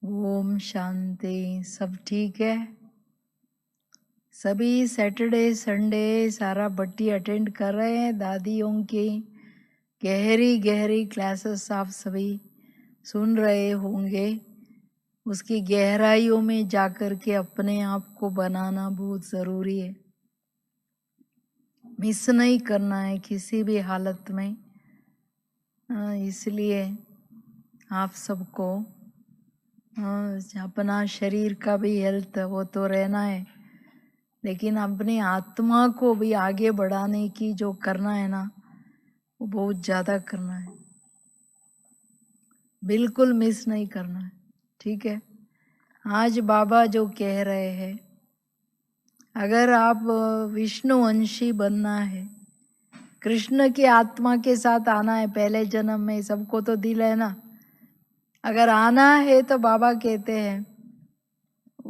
ओम शांति। सब ठीक है? सभी सैटरडे संडे सारा बट्टी अटेंड कर रहे हैं। दादियों की गहरी गहरी क्लासेस आप सभी सुन रहे होंगे। उसकी गहराइयों में जाकर के अपने आप को बनाना बहुत ज़रूरी है। मिस नहीं करना है किसी भी हालत में। इसलिए आप सबको अपना शरीर का भी हेल्थ वो तो रहना है, लेकिन अपनी आत्मा को भी आगे बढ़ाने की जो करना है ना, वो बहुत ज़्यादा करना है। बिल्कुल मिस नहीं करना है। ठीक है? आज बाबा जो कह रहे हैं, अगर आप विष्णुवंशी बनना है, कृष्ण की आत्मा के साथ आना है पहले जन्म में, सबको तो दिल है ना। अगर आना है तो बाबा कहते हैं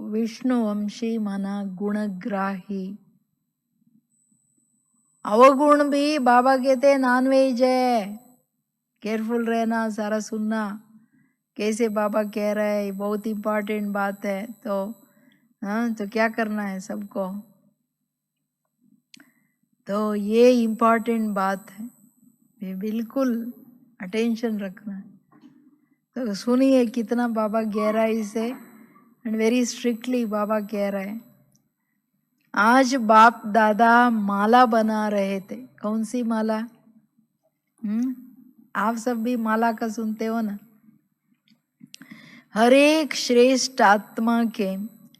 विष्णुवंशी माना गुणग्राही। अवगुण भी बाबा कहते हैं नॉनवेज है। केयरफुल रहना, सारा सुनना कैसे बाबा कह रहे हैं, बहुत इम्पोर्टेंट बात है। तो क्या करना है सबको, तो ये इम्पोर्टेंट बात है, ये बिल्कुल अटेंशन रखना है। तो सुनिए कितना बाबा गहराई से एंड वेरी स्ट्रिक्टली बाबा कह रहे हैं। आज बाप दादा माला बना रहे थे। कौन सी माला? आप सब भी माला का सुनते हो ना। हर एक श्रेष्ठ आत्मा के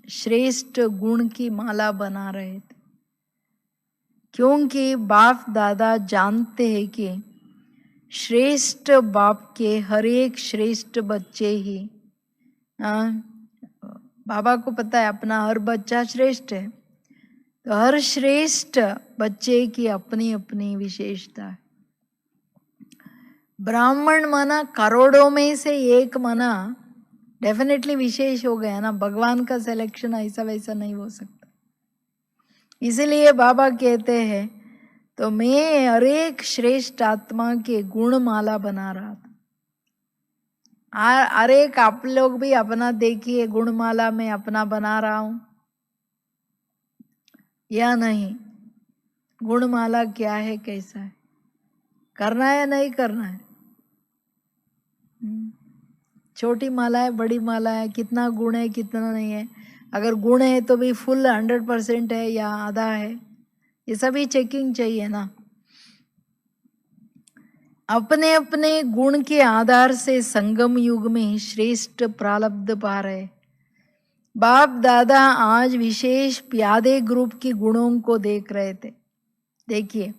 श्रेष्ठ गुण की माला बना रहे थे, क्योंकि बाप दादा जानते हैं कि श्रेष्ठ बाप के हर एक श्रेष्ठ बच्चे ही बाबा को पता है अपना हर बच्चा श्रेष्ठ है। तो हर श्रेष्ठ बच्चे की अपनी अपनी विशेषता है। ब्राह्मण माना करोड़ों में से एक माना डेफिनेटली विशेष हो गया ना। भगवान का सिलेक्शन ऐसा वैसा नहीं हो सकता। इसलिए बाबा कहते हैं तो मैं हर एक श्रेष्ठ आत्मा के गुण माला बना रहा था। हर एक आप लोग भी अपना देखिए, गुणमाला में अपना बना रहा हूं या नहीं। गुणमाला क्या है, कैसा है, करना है नहीं करना है। छोटी माला है, बड़ी माला है, कितना गुण है कितना नहीं है। अगर गुण है तो भी फुल 100% है या आधा है, ये सभी चेकिंग चाहिए ना। अपने अपने गुण के आधार से संगम युग में श्रेष्ठ प्रारब्ध पा रहे। बाप दादा आज विशेष प्यादे ग्रुप के गुणों को देख रहे थे। देखिए,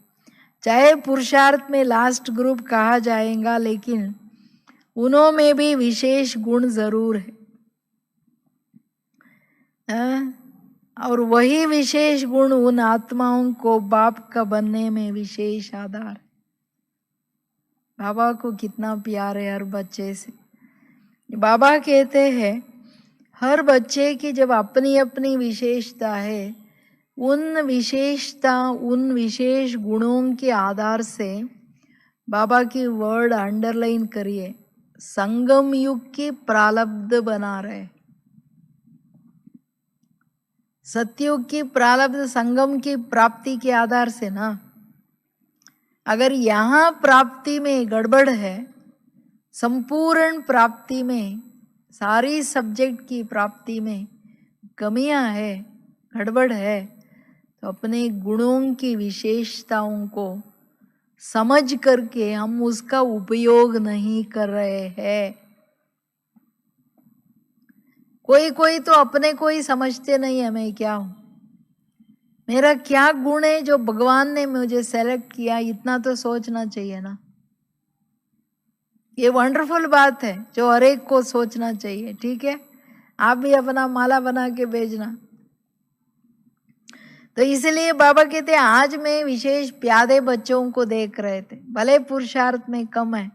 चाहे पुरुषार्थ में लास्ट ग्रुप कहा जाएगा, लेकिन उनमें भी विशेष गुण जरूर है। और वही विशेष गुण उन आत्माओं को बाप का बनने में विशेष आधार। बाबा को कितना प्यार है हर बच्चे से। बाबा कहते हैं हर बच्चे की जब अपनी अपनी विशेषता है, उन विशेषता उन विशेष गुणों के आधार से बाबा की वर्ड अंडरलाइन करिए, संगम युग की प्रारब्ध बना रहे। सतयुग की प्रारब्ध संगम की प्राप्ति के आधार से ना। अगर यहाँ प्राप्ति में गड़बड़ है, संपूर्ण प्राप्ति में, सारी सब्जेक्ट की प्राप्ति में कमियां है, गड़बड़ है, तो अपने गुणों की विशेषताओं को समझ करके हम उसका उपयोग नहीं कर रहे हैं। कोई तो अपने को ही समझते नहीं है, मैं क्या हूं, मेरा क्या गुण है जो भगवान ने मुझे सेलेक्ट किया, इतना तो सोचना चाहिए ना। ये वंडरफुल बात है जो हर एक को सोचना चाहिए। ठीक है, आप भी अपना माला बना के भेजना। तो इसलिए बाबा कहते हैं आज मैं विशेष प्यादे बच्चों को देख रहे थे, भले पुरुषार्थ में कम है।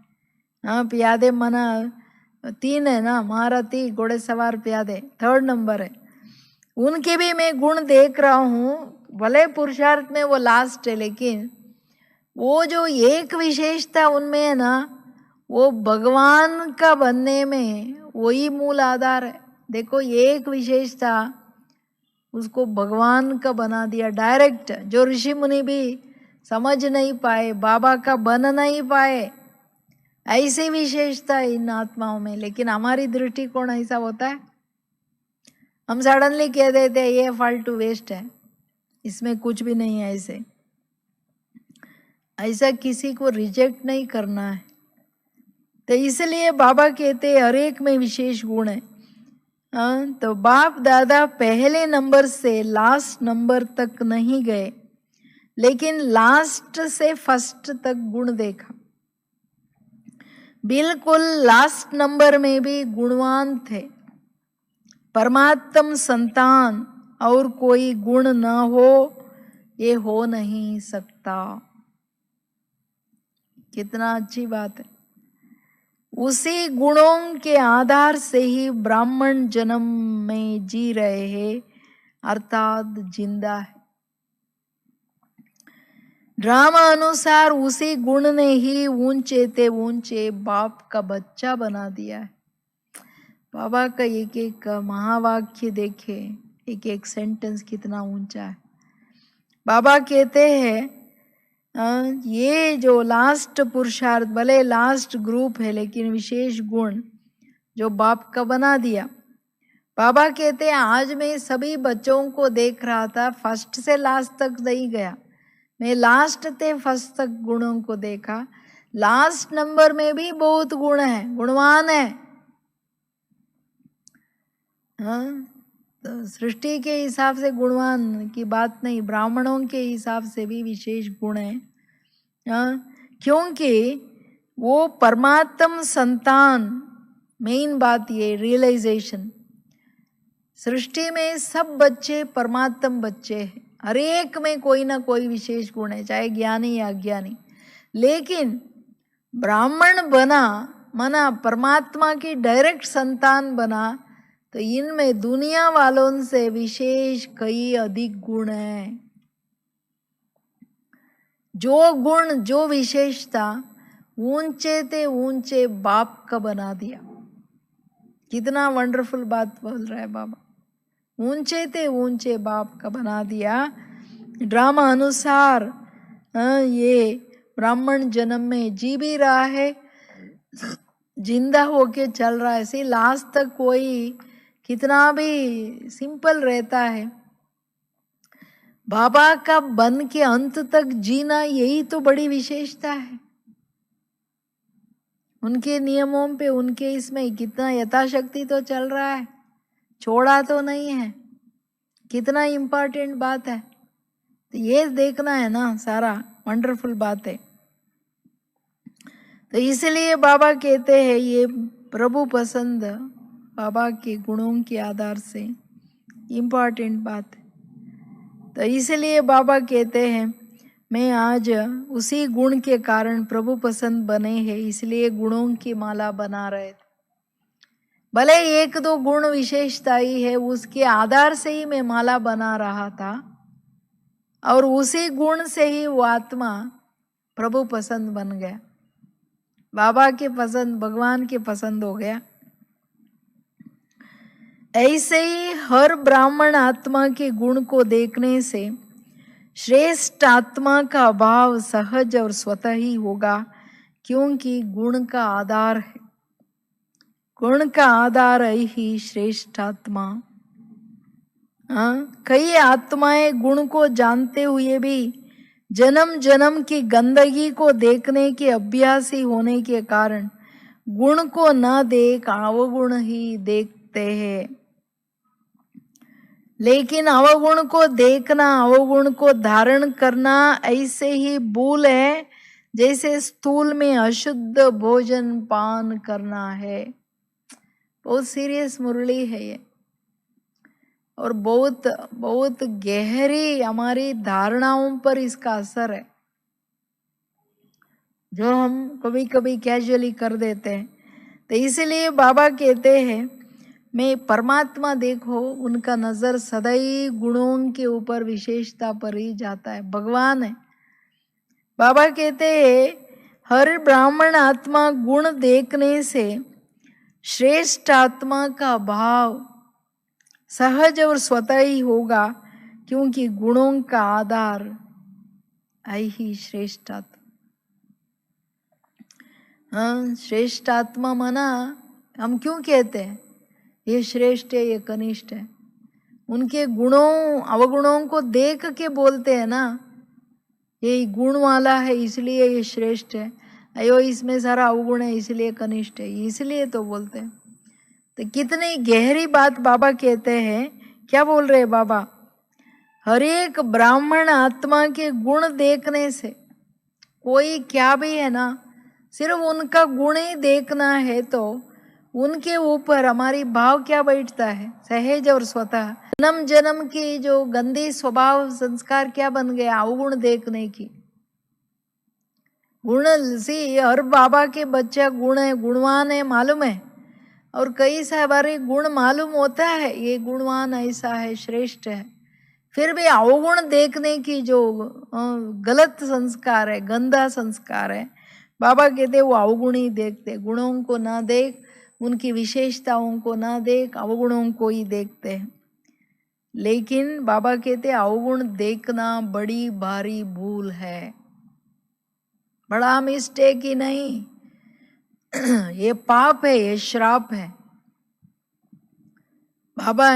हाँ, प्यादे मना 3 है ना, महारथी घोड़े सवार प्यादे 3rd नंबर है। उनके भी मैं गुण देख रहा हूँ, भले पुरुषार्थ में वो लास्ट है, लेकिन वो जो एक विशेषता उनमें है ना, वो भगवान का बनने में वही मूल आधार है। देखो एक विशेषता उसको भगवान का बना दिया डायरेक्ट, जो ऋषि मुनि भी समझ नहीं पाए, बाबा का बन नहीं पाए, ऐसी विशेषता है इन आत्माओं में। लेकिन हमारी दृष्टिकोण ऐसा होता है, हम सडनली कह देते हैं ये फालतू वेस्ट है, इसमें कुछ भी नहीं है। ऐसा किसी को रिजेक्ट नहीं करना है। तो इसलिए बाबा कहते हैं हर एक में विशेष गुण है। तो बाप दादा पहले नंबर से लास्ट नंबर तक नहीं गए, लेकिन लास्ट से फर्स्ट तक गुण देखा। बिल्कुल लास्ट नंबर में भी गुणवान थे। परमात्म संतान और कोई गुण न हो, ये हो नहीं सकता। कितना अच्छी बात है। उसी गुणों के आधार से ही ब्राह्मण जन्म में जी रहे हैं, अर्थात जिंदा है। ड्रामा अनुसार उसी गुण ने ही ऊंचे ते ऊंचे बाप का बच्चा बना दिया है। बाबा का एक एक महावाक्य देखे, एक एक सेंटेंस कितना ऊंचा है। बाबा कहते हैं ये जो लास्ट पुरुषार्थ, भले लास्ट ग्रुप है लेकिन विशेष गुण जो बाप का बना दिया। बाबा कहते हैं आज मैं सभी बच्चों को देख रहा था, फर्स्ट से लास्ट तक नहीं गया, मैं लास्ट से फर्स्ट तक गुणों को देखा। लास्ट नंबर में भी बहुत गुण है, गुणवान है। तो सृष्टि के हिसाब से गुणवान की बात नहीं, ब्राह्मणों के हिसाब से भी विशेष गुण है। क्योंकि वो परमात्म संतान, मेन बात ये रियलाइजेशन। सृष्टि में सब बच्चे परमात्म बच्चे हैं, हर एक में कोई ना कोई विशेष गुण है, चाहे ज्ञानी या अज्ञानी। लेकिन ब्राह्मण बना मना परमात्मा की डायरेक्ट संतान बना, तो इनमें दुनिया वालों से विशेष कई अधिक गुण हैं। जो गुण, जो विशेषता ऊंचे ते ऊंचे बाप का बना दिया। कितना वंडरफुल बात बोल रहा है बाबा, ऊंचे ते ऊंचे बाप का बना दिया। ड्रामा अनुसार ये ब्राह्मण जन्म में जी भी रहा है, जिंदा होके चल रहा है। ऐसे लास्ट तक कोई कितना भी सिंपल रहता है, बाबा का बन के अंत तक जीना, यही तो बड़ी विशेषता है। उनके नियमों पे, उनके इसमें कितना यथाशक्ति तो चल रहा है, छोड़ा तो नहीं है। कितना इम्पोर्टेंट बात है, तो ये देखना है ना, सारा वंडरफुल बात है। तो इसलिए बाबा कहते हैं ये प्रभु पसंद, बाबा के गुणों के आधार से इम्पोर्टेंट बात है। तो इसलिए बाबा कहते हैं मैं आज उसी गुण के कारण प्रभु पसंद बने हैं, इसलिए गुणों की माला बना रहे थे। भले एक दो गुण विशेषता ही है, उसके आधार से ही मैं माला बना रहा था, और उसी गुण से ही वो आत्मा प्रभु पसंद बन गया, बाबा के पसंद, भगवान के पसंद हो गया। ऐसे ही हर ब्राह्मण आत्मा के गुण को देखने से श्रेष्ठ आत्मा का अभाव सहज और स्वतः ही होगा, क्योंकि गुण का आधार है, गुण का आधार ही श्रेष्ठ आत्मा। कई आत्माएं गुण को जानते हुए भी जन्म जन्म की गंदगी को देखने के अभ्यासी होने के कारण गुण को न देख अवगुण ही देखते हैं। लेकिन अवगुण को देखना, अवगुण को धारण करना ऐसे ही भूल है जैसे स्थूल में अशुद्ध भोजन पान करना है। बहुत सीरियस मुरली है ये, और बहुत बहुत गहरी हमारी धारणाओं पर इसका असर है, जो हम कभी कभी कैजुअली कर देते हैं। तो इसलिए बाबा कहते हैं मैं परमात्मा देखो, उनका नजर सदैव गुणों के ऊपर विशेषता पर ही जाता है, भगवान है। बाबा कहते हैं हर ब्राह्मण आत्मा गुण देखने से श्रेष्ठ आत्मा का भाव सहज और स्वतः ही होगा, क्योंकि गुणों का आधार है ही श्रेष्ठ आत्मा। हाँ, श्रेष्ठ आत्मा माना हम क्यों कहते हैं ये श्रेष्ठ है ये कनिष्ठ है? उनके गुणों अवगुणों को देख के बोलते हैं ना, ये गुण वाला है इसलिए ये श्रेष्ठ है, अयो इसमें सारा अवगुण है इसलिए कनिष्ठ है, इसलिए तो बोलते हैं। तो कितनी गहरी बात बाबा कहते हैं। क्या बोल रहे हैं बाबा? हर एक ब्राह्मण आत्मा के गुण देखने से, कोई क्या भी है ना, सिर्फ उनका गुण ही देखना है तो उनके ऊपर हमारी भाव क्या बैठता है? सहज और स्वतः। जन्म जन्म की जो गंदी स्वभाव संस्कार क्या बन गया? अवगुण देखने की। गुण सी हर बाबा के बच्चा गुण है, गुणवान है मालूम है, और कई सारे गुण मालूम होता है ये गुणवान ऐसा है श्रेष्ठ है, फिर भी अवगुण देखने की जो गलत संस्कार है, गंदा संस्कार है, बाबा कहते वो अवगुण ही देखते, गुणों को ना देख, उनकी विशेषताओं को ना देख, अवगुणों को ही देखते हैं। लेकिन बाबा कहते अवगुण देखना बड़ी भारी भूल है, बड़ा मिस्टेक ही नहीं, ये पाप है, ये श्राप है। बाबा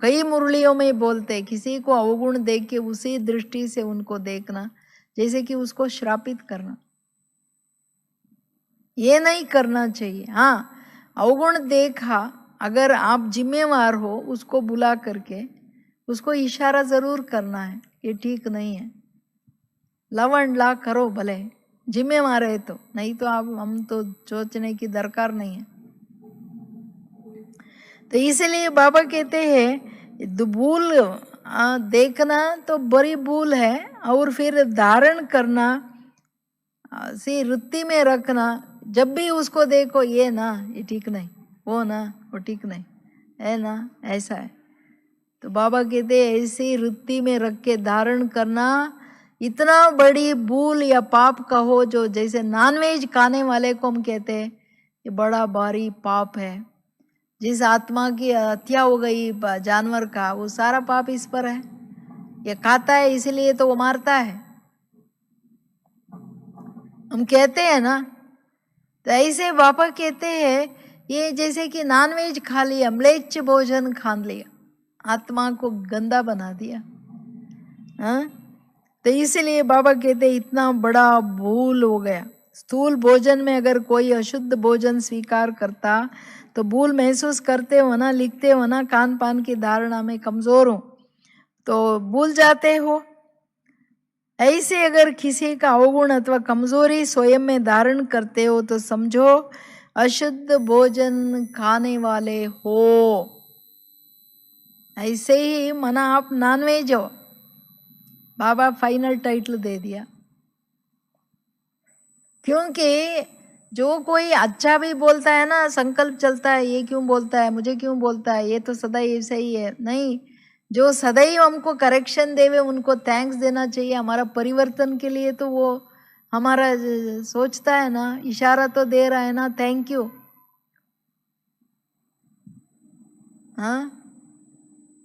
कई मुरलियों में बोलते किसी को अवगुण देख के उसी दृष्टि से उनको देखना जैसे कि उसको श्रापित करना, ये नहीं करना चाहिए। हाँ, अवगुण देखा, अगर आप जिम्मेवार हो उसको बुला करके उसको इशारा जरूर करना है, ये ठीक नहीं है, लवण ला करो भले, जिम्मेवार है तो, नहीं तो आप हम तो सोचने की दरकार नहीं है। तो इसलिए बाबा कहते हैं भूल देखना तो बड़ी भूल है, और फिर धारण करना सी वृत्ति में रखना, जब भी उसको देखो ये ना ये ठीक नहीं, वो ना वो ठीक नहीं है ना, ऐसा है। तो बाबा कहते हैं ऐसी वृत्ति में रख के धारण करना इतना बड़ी भूल या पाप कहो, जो जैसे नॉनवेज खाने वाले को हम कहते हैं ये बड़ा भारी पाप है। जिस आत्मा की हत्या हो गई जानवर का, वो सारा पाप इस पर है, ये खाता है इसलिए तो वो मारता है, हम कहते हैं ना। तो ऐसे बाबा कहते हैं ये जैसे कि नॉनवेज खा लिया, म्लेच्छ भोजन खा लिया, आत्मा को गंदा बना दिया। हाँ, तो इसलिए बाबा कहते हैं इतना बड़ा भूल हो गया। स्थूल भोजन में अगर कोई अशुद्ध भोजन स्वीकार करता तो भूल महसूस करते हो ना, लिखते हो ना, खान पान की धारणा में कमजोर हो तो भूल जाते हो। ऐसे अगर किसी का अवगुण अथवा कमजोरी स्वयं में धारण करते हो तो समझो अशुद्ध भोजन खाने वाले हो। ऐसे ही मना आप नॉनवेज हो, बाबा फाइनल टाइटल दे दिया। क्योंकि जो कोई अच्छा भी बोलता है ना, संकल्प चलता है ये क्यों बोलता है, मुझे क्यों बोलता है, ये तो सदा ऐसा ही है, नहीं, जो सदैव हमको करेक्शन देवे उनको थैंक्स देना चाहिए, हमारा परिवर्तन के लिए तो वो हमारा सोचता है ना, इशारा तो दे रहा है ना, थैंक यू। हाँ,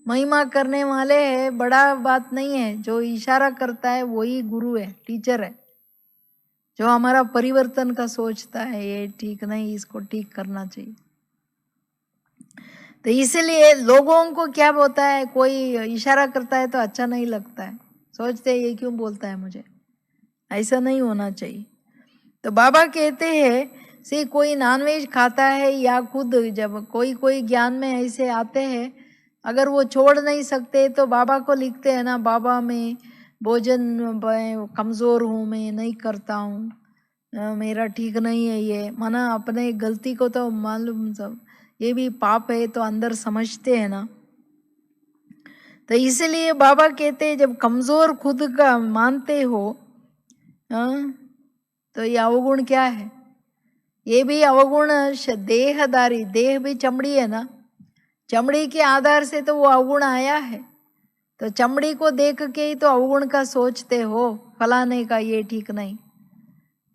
महिमा करने वाले है, बड़ा बात नहीं है, जो इशारा करता है वही गुरु है, टीचर है, जो हमारा परिवर्तन का सोचता है ये ठीक नहीं, इसको ठीक करना चाहिए। तो इसलिए लोगों को क्या होता है, कोई इशारा करता है तो अच्छा नहीं लगता है, सोचते हैं ये क्यों बोलता है मुझे, ऐसा नहीं होना चाहिए। तो बाबा कहते हैं से कोई नॉनवेज खाता है या खुद जब कोई ज्ञान में ऐसे आते हैं, अगर वो छोड़ नहीं सकते तो बाबा को लिखते हैं ना, बाबा मैं भोजन कमज़ोर हूँ, मैं नहीं करता हूँ, मेरा ठीक नहीं है, ये माना अपने गलती को तो मालूम, सब ये भी पाप है तो अंदर समझते हैं ना। तो इसलिए बाबा कहते हैं जब कमज़ोर खुद का मानते हो, तो ये अवगुण क्या है, ये भी अवगुण देहदारी, देह भी चमड़ी है ना, चमड़ी के आधार से तो वो अवगुण आया है, तो चमड़ी को देख के ही तो अवगुण का सोचते हो, फलाने का ये ठीक नहीं।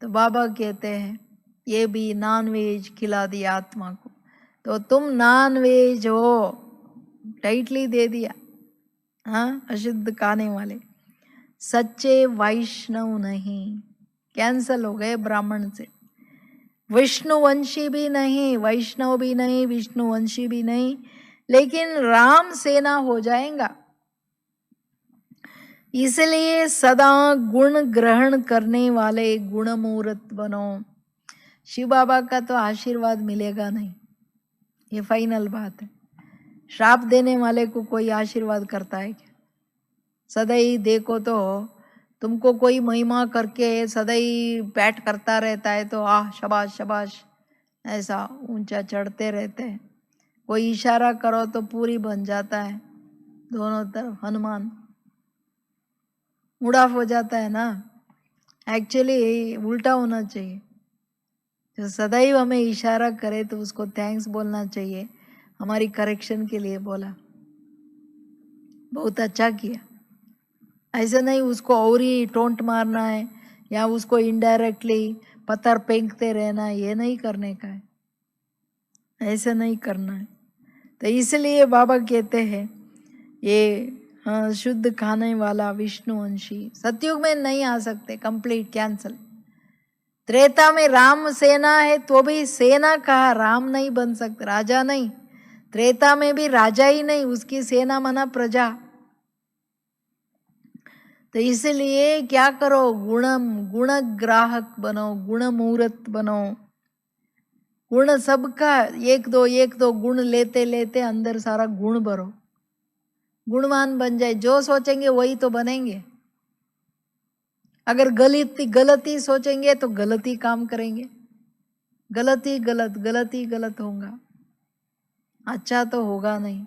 तो बाबा कहते हैं ये भी नॉनवेज खिला दिया आत्मा को, तो तुम नॉन वेज हो, टाइटली दे दिया। हाँ, अशुद्ध खाने वाले, सच्चे वैष्णव नहीं, कैंसल हो गए ब्राह्मण से। विष्णुवंशी भी नहीं, वैष्णव भी नहीं, विष्णुवंशी भी नहीं, लेकिन राम सेना हो जाएगा। इसलिए सदा गुण ग्रहण करने वाले गुणमूर्त बनो। शिव बाबा का तो आशीर्वाद मिलेगा नहीं, ये फाइनल बात है। श्राप देने वाले को कोई आशीर्वाद करता है क्या? सदैव देखो तो तुमको कोई महिमा करके सदैव पैट करता रहता है तो आह शाबाश शाबाश ऐसा ऊंचा चढ़ते रहते हैं। कोई इशारा करो तो पूरी बन जाता है, दोनों तरफ हनुमान। मूड ऑफ हो जाता है ना। एक्चुअली उल्टा होना चाहिए, जो सदैव हमें इशारा करे तो उसको थैंक्स बोलना चाहिए, हमारी करेक्शन के लिए बोला, बहुत अच्छा किया। ऐसे नहीं उसको और ही टोंट मारना है या उसको इनडायरेक्टली पत्थर फेंकते रहना है, ये नहीं करने का है, ऐसे नहीं करना है। तो इसलिए बाबा कहते हैं ये हाँ, शुद्ध खाने वाला विष्णुवंशी सतयुग में नहीं आ सकते, कंप्लीट कैंसल। त्रेता में राम सेना है तो भी सेना कहा, राम नहीं बन सकते, राजा नहीं। त्रेता में भी राजा ही नहीं, उसकी सेना मना प्रजा। तो इसलिए क्या करो, गुण ग्राहक बनो, गुण मूर्त बनो। गुण सबका एक दो गुण लेते लेते अंदर सारा गुण भरो, गुणवान बन जाए। जो सोचेंगे वही तो बनेंगे। अगर गलती सोचेंगे तो गलती काम करेंगे, गलती गलत होगा, अच्छा तो होगा नहीं।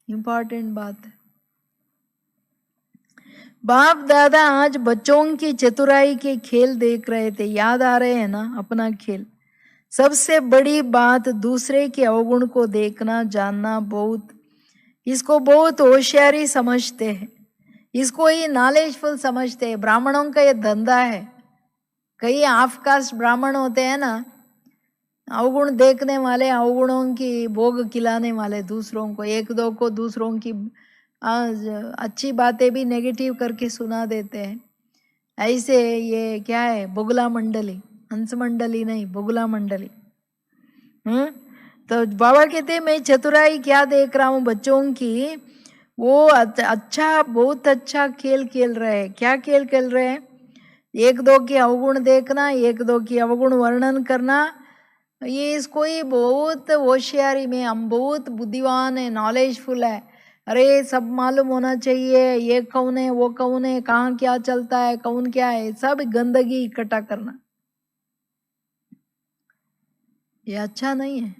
इंपॉर्टेंट बात है। बाप दादा आज बच्चों की चतुराई के खेल देख रहे थे, याद आ रहे हैं ना अपना खेल। सबसे बड़ी बात दूसरे के अवगुण को देखना जानना, इसको बहुत होशियारी समझते हैं, इसको ही नॉलेजफुल समझते हैं। ब्राह्मणों का ये धंधा है। कई हाफ कास्ट ब्राह्मण होते हैं ना, अवगुण देखने वाले, अवगुणों की भोग खिलाने वाले दूसरों को, एक दो को दूसरों की अच्छी बातें भी नेगेटिव करके सुना देते हैं। ऐसे ये क्या है, बुगला मंडली, हंस मंडली नहीं, बुगला मंडली। तो बाबा कहते हैं मैं चतुराई क्या देख रहा हूँ बच्चों की, वो अच्छा, बहुत अच्छा खेल खेल रहे हैं। क्या खेल खेल रहे हैं? एक दो के अवगुण देखना, एक दो की अवगुण वर्णन करना। ये इसको ही बहुत होशियारी में, हम बहुत बुद्धिमान है, नॉलेजफुल है, अरे सब मालूम होना चाहिए, ये कौन है, वो कौन है, कहाँ क्या चलता है, कौन क्या है, सब गंदगी इकट्ठा करना, ये अच्छा नहीं है।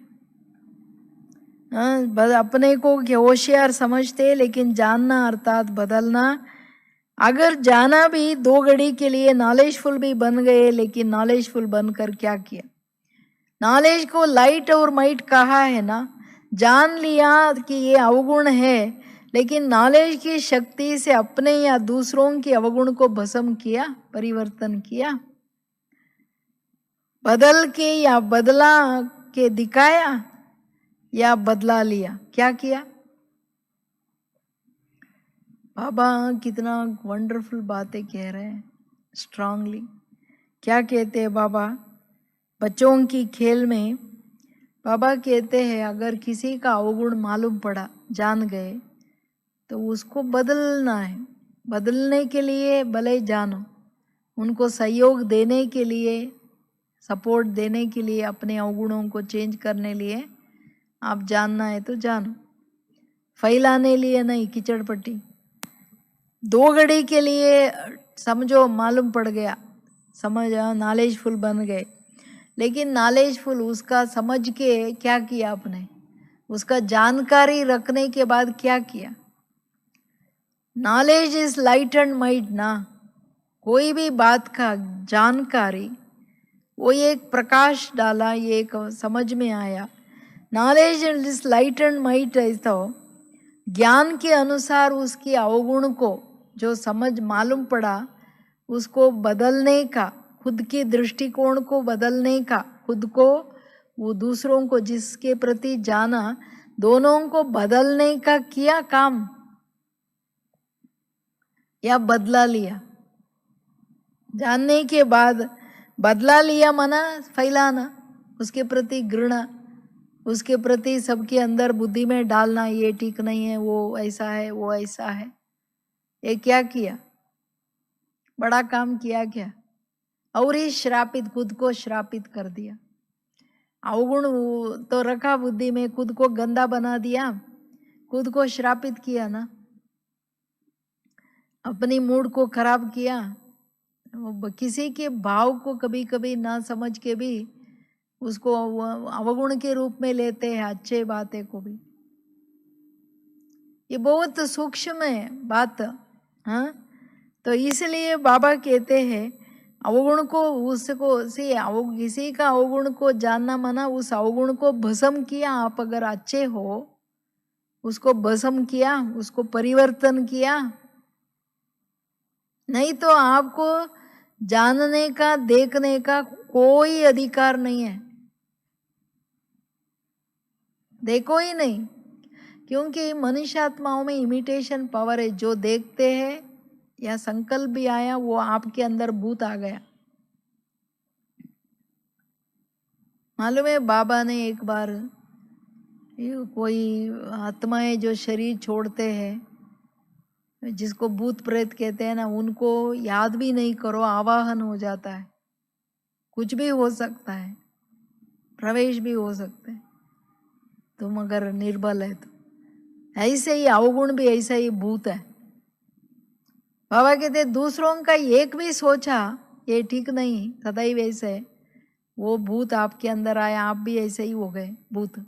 अपने को होशियार समझते, लेकिन जानना अर्थात बदलना। अगर जाना भी 2 घड़ी के लिए नॉलेजफुल भी बन गए, लेकिन नॉलेजफुल बनकर क्या किया? नॉलेज को लाइट और माइट कहा है ना। जान लिया कि ये अवगुण है, लेकिन नॉलेज की शक्ति से अपने या दूसरों के अवगुण को भस्म किया, परिवर्तन किया, बदल के या बदला के दिखाया या बदला लिया, क्या किया? बाबा कितना वंडरफुल बातें कह रहे हैं, स्ट्रांगली। क्या कहते हैं बाबा बच्चों की खेल में? बाबा कहते हैं अगर किसी का अवगुण मालूम पड़ा, जान गए, तो उसको बदलना है। बदलने के लिए भले जानो, उनको सहयोग देने के लिए, सपोर्ट देने के लिए, अपने अवगुणों को चेंज करने लिए आप जानना है तो जानो, फैलाने लिए नहीं, कीचड़ पट्टी। 2 घड़ी के लिए समझो मालूम पड़ गया, समझ नॉलेजफुल बन गए, लेकिन नॉलेजफुल उसका समझ के क्या किया आपने? उसका जानकारी रखने के बाद क्या किया? Knowledge is light and might ना। कोई भी बात का जानकारी, वो एक प्रकाश डाला, ये एक समझ में आया। Knowledge is light and might है, तो ज्ञान के अनुसार उसकी अवगुण को जो समझ मालूम पड़ा, उसको बदलने का, खुद के दृष्टिकोण को बदलने का, खुद को वो दूसरों को जिसके प्रति जाना, दोनों को बदलने का किया काम या बदला लिया? जानने के बाद बदला लिया मना फैलाना, उसके प्रति घृणा, उसके प्रति सबके अंदर बुद्धि में डालना, ये ठीक नहीं है, वो ऐसा है, वो ऐसा है। ये क्या किया? बड़ा काम किया क्या? और ही श्रापित, खुद को श्रापित कर दिया। अवगुण तो रखा बुद्धि में, खुद को गंदा बना दिया, खुद को श्रापित किया ना, अपनी मूड को खराब किया। किसी के भाव को कभी कभी ना समझ के भी उसको अवगुण के रूप में लेते हैं, अच्छे बातें को भी। ये बहुत सूक्ष्म है बात। हाँ, तो इसलिए बाबा कहते हैं अवगुण को, उसको से किसी का अवगुण को जानना माना उस अवगुण को भस्म किया। आप अगर अच्छे हो, उसको भस्म किया, उसको परिवर्तन किया, नहीं तो आपको जानने का, देखने का कोई अधिकार नहीं है। देखो ही नहीं, क्योंकि मनुष्य आत्माओं में इमिटेशन पावर है। जो देखते हैं या संकल्प भी आया, वो आपके अंदर भूत आ गया। मालूम है, बाबा ने एक बार, कोई आत्माएं जो शरीर छोड़ते हैं, जिसको भूत प्रेत कहते हैं ना, उनको याद भी नहीं करो, आवाहन हो जाता है। कुछ भी हो सकता है, प्रवेश भी हो सकते हैं, तुम अगर निर्बल है तो। ऐसे ही अवगुण भी ऐसा ही भूत है। बाबा कहते दूसरों का एक भी सोचा ये ठीक नहीं, सदैव ऐसे वो भूत आपके अंदर आया, आप भी ऐसे ही हो गए भूत।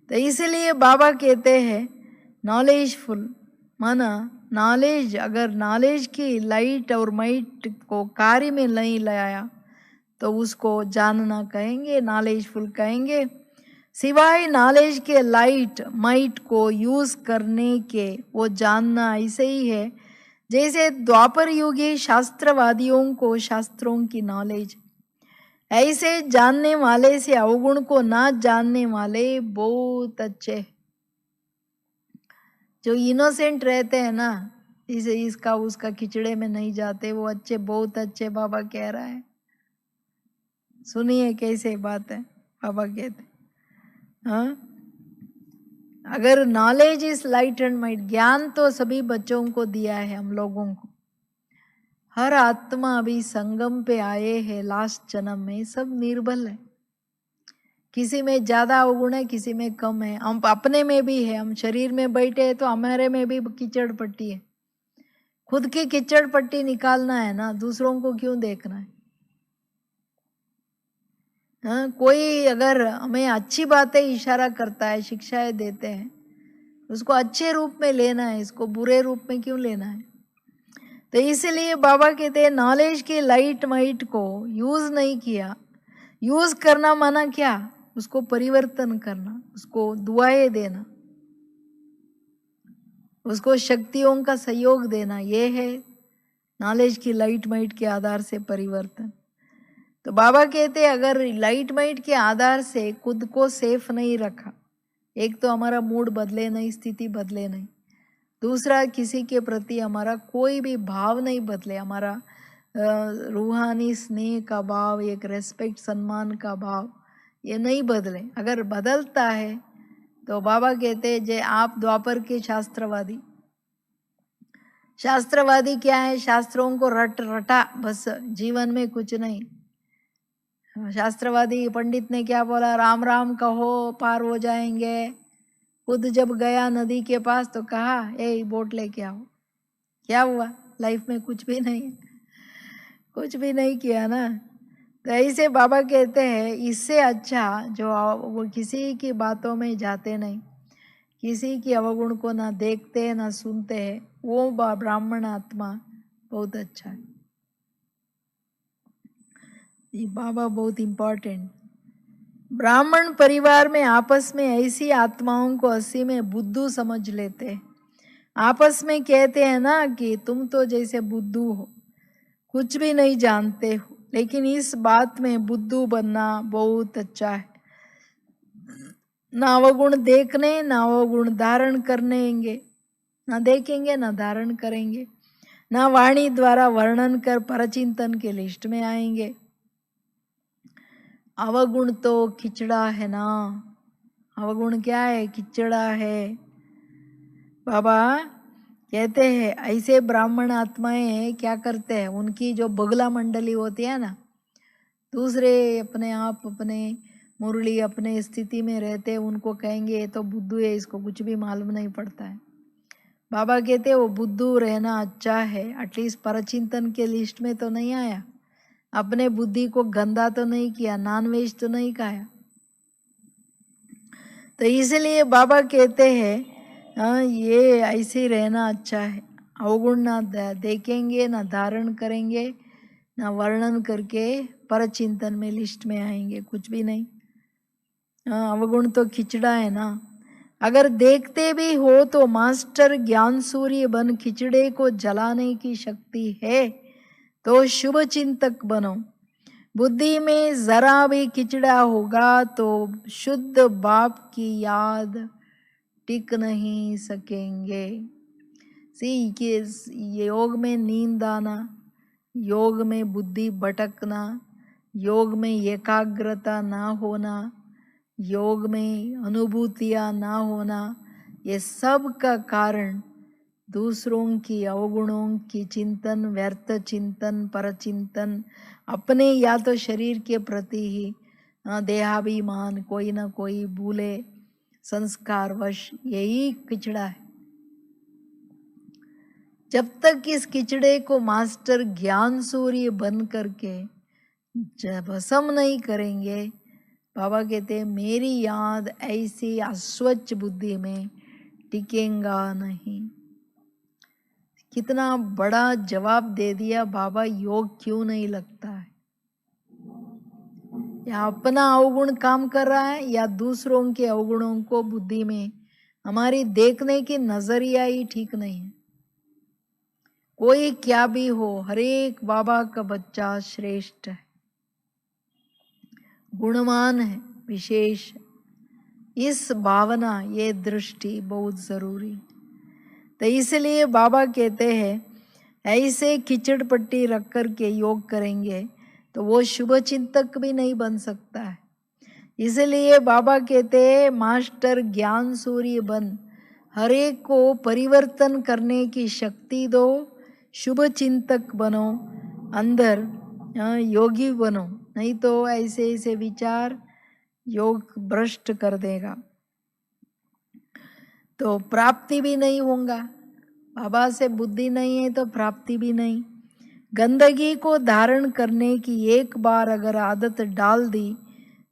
तो इसलिए बाबा कहते हैं नॉलेजफुल माना नॉलेज, अगर नॉलेज की लाइट और माइट को कार्य में नहीं लाया तो उसको जानना कहेंगे, नॉलेजफुल कहेंगे। सिवाय नॉलेज के लाइट माइट को यूज करने के वो जानना ऐसे ही है जैसे द्वापर युगी शास्त्रवादियों को शास्त्रों की नॉलेज। ऐसे जानने वाले से अवगुण को ना जानने वाले बहुत अच्छे। जो इनोसेंट रहते हैं ना, इसे इसका उसका खिचड़े में नहीं जाते, वो अच्छे, बहुत अच्छे। बाबा कह रहा है, सुनिए कैसे बात है। बाबा कहते हाँ, अगर knowledge is light and might, ज्ञान तो सभी बच्चों को दिया है, हम लोगों को। हर आत्मा अभी संगम पे आए हैं, लास्ट जन्म में सब निर्बल है। किसी में ज्यादा अवगुण है, किसी में कम है। हम अपने में भी है, हम शरीर में बैठे हैं तो हमारे में भी कीचड़ पट्टी है। खुद की कीचड़ पट्टी निकालना है ना, दूसरों को क्यों देखना है? हाँ, कोई अगर हमें अच्छी बातें इशारा करता है, शिक्षाएं देते हैं, उसको अच्छे रूप में लेना है, इसको बुरे रूप में क्यों लेना है? तो इसलिए बाबा कहते हैं नॉलेज के लाइट माइट को यूज नहीं किया। यूज करना माना क्या? उसको परिवर्तन करना, उसको दुआएं देना, उसको शक्तियों का सहयोग देना, ये है नॉलेज की लाइट माइट के आधार से परिवर्तन। तो बाबा कहते हैं अगर लाइट माइट के आधार से खुद को सेफ नहीं रखा, एक तो हमारा मूड बदले नहीं, स्थिति बदले नहीं, दूसरा किसी के प्रति हमारा कोई भी भाव नहीं बदले, हमारा रूहानी स्नेह का भाव, एक रेस्पेक्ट सम्मान का भाव, ये नहीं बदले। अगर बदलता है तो बाबा कहते हैं जे आप द्वापर के शास्त्रवादी। शास्त्रवादी क्या है? शास्त्रों को रटा बस, जीवन में कुछ नहीं। शास्त्रवादी पंडित ने क्या बोला? राम राम कहो पार हो जाएंगे। खुद जब गया नदी के पास तो कहा ए बोट लेके आओ। क्या हुआ? लाइफ में कुछ भी नहीं, कुछ भी नहीं किया ना। तो ऐसे बाबा कहते हैं इससे अच्छा जो वो किसी की बातों में जाते नहीं, किसी की अवगुण को ना देखते हैं ना सुनते हैं, वो ब्राह्मण आत्मा बहुत अच्छा है। ये बाबा बहुत इम्पोर्टेंट। ब्राह्मण परिवार में आपस में ऐसी आत्माओं को अस्सी में बुद्धू समझ लेते हैं। आपस में कहते हैं ना कि तुम तो जैसे बुद्धू हो, कुछ भी नहीं जानते हो, लेकिन इस बात में बुद्धू बनना बहुत अच्छा है। ना अवगुण देखने ना अवगुण धारण करनेंगे, ना देखेंगे ना धारण करेंगे, ना वाणी द्वारा वर्णन कर परचिंतन के लिस्ट में आएंगे। अवगुण तो खिचड़ा है ना, अवगुण क्या है? खिचड़ा है। बाबा कहते हैं ऐसे ब्राह्मण आत्माएं क्या करते हैं, उनकी जो बगला मंडली होती है ना, दूसरे अपने आप अपने मुरली अपने स्थिति में रहते, उनको कहेंगे ये तो बुद्धू है, इसको कुछ भी मालूम नहीं पड़ता है। बाबा कहते वो बुद्धू रहना अच्छा है, एटलीस्ट परचिंतन के लिस्ट में तो नहीं आया, अपने बुद्धि को गंदा तो नहीं किया, नॉनवेज तो नहीं खाया। तो इसलिए बाबा कहते हैं हाँ ये ऐसे ही रहना अच्छा है। अवगुण ना देखेंगे ना धारण करेंगे ना वर्णन करके परचिंतन में लिस्ट में आएंगे, कुछ भी नहीं। अवगुण तो खिचड़ा है ना। अगर देखते भी हो तो मास्टर ज्ञान सूर्य बन खिचड़े को जलाने की शक्ति है, तो शुभ चिंतक बनो। बुद्धि में जरा भी खिचड़ा होगा तो शुद्ध बाप की याद टिक नहीं सकेंगे। सी कि योग में नींद आना, योग में बुद्धि भटकना, योग में एकाग्रता ना होना, योग में अनुभूतियाँ ना होना, ये सब का कारण दूसरों की अवगुणों की चिंतन, व्यर्थ चिंतन, परचिंतन, अपने या तो शरीर के प्रति ही देहाभिमान, कोई ना कोई भूले संस्कार वश, यही खिचड़ा है। जब तक इस खिचड़े को मास्टर ज्ञान सूर्य बन करके जब भस्म नहीं करेंगे, बाबा कहते हैं मेरी याद ऐसी अस्वच्छ बुद्धि में टिकेगा नहीं। कितना बड़ा जवाब दे दिया बाबा, योग क्यों नहीं लगता है? या अपना अवगुण काम कर रहा है या दूसरों के अवगुणों को बुद्धि में, हमारी देखने की नजरिया ही ठीक नहीं है। कोई क्या भी हो, हर एक बाबा का बच्चा श्रेष्ठ है, गुणवान है, विशेष है। इस भावना, ये दृष्टि बहुत जरूरी। तो इसलिए बाबा कहते हैं ऐसे खिचड़ पट्टी रख कर के योग करेंगे तो वो शुभ चिंतक भी नहीं बन सकता है। इसलिए बाबा कहते हैं मास्टर ज्ञान सूर्य बन, हर एक को परिवर्तन करने की शक्ति दो, शुभ चिंतक बनो, अंदर योगी बनो, नहीं तो ऐसे ऐसे विचार योग भ्रष्ट कर देगा, तो प्राप्ति भी नहीं होगा। बाबा से बुद्धि नहीं है तो प्राप्ति भी नहीं। गंदगी को धारण करने की एक बार अगर आदत डाल दी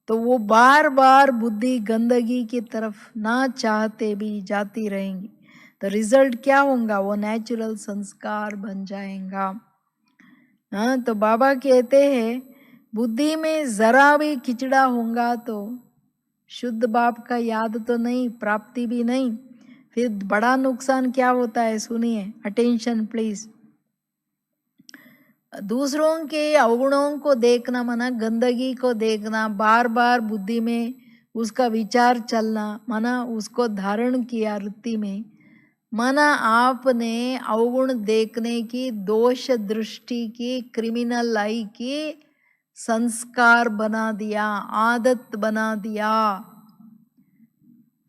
तो वो बार बार बुद्धि गंदगी की तरफ ना चाहते भी जाती रहेंगी, तो रिजल्ट क्या होगा? वो नेचुरल संस्कार बन जाएगा। हाँ, तो बाबा कहते हैं बुद्धि में जरा भी खिचड़ा होगा तो शुद्ध बाप का याद तो नहीं, प्राप्ति भी नहीं। फिर बड़ा नुकसान क्या होता है सुनिए, अटेंशन प्लीज। दूसरों के अवगुणों को देखना माना गंदगी को देखना, बार बार बुद्धि में उसका विचार चलना माना उसको धारण किया वृत्ति में, माना आपने अवगुण देखने की, दोष दृष्टि की, क्रिमिनल आई की संस्कार बना दिया, आदत बना दिया।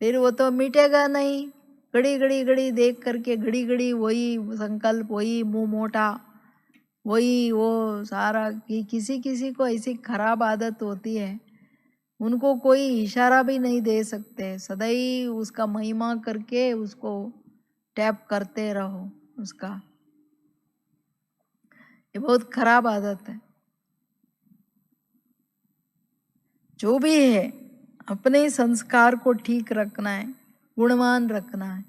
फिर वो तो मिटेगा नहीं। घड़ी घड़ी घड़ी देख करके घड़ी घड़ी वही संकल्प, वही मुंह मोटा, वही वो सारा। कि किसी किसी को ऐसी खराब आदत होती है, उनको कोई इशारा भी नहीं दे सकते, सदैव उसका महिमा करके उसको टैप करते रहो उसका। ये बहुत खराब आदत है। जो भी है अपने संस्कार को ठीक रखना है, गुणवान रखना है।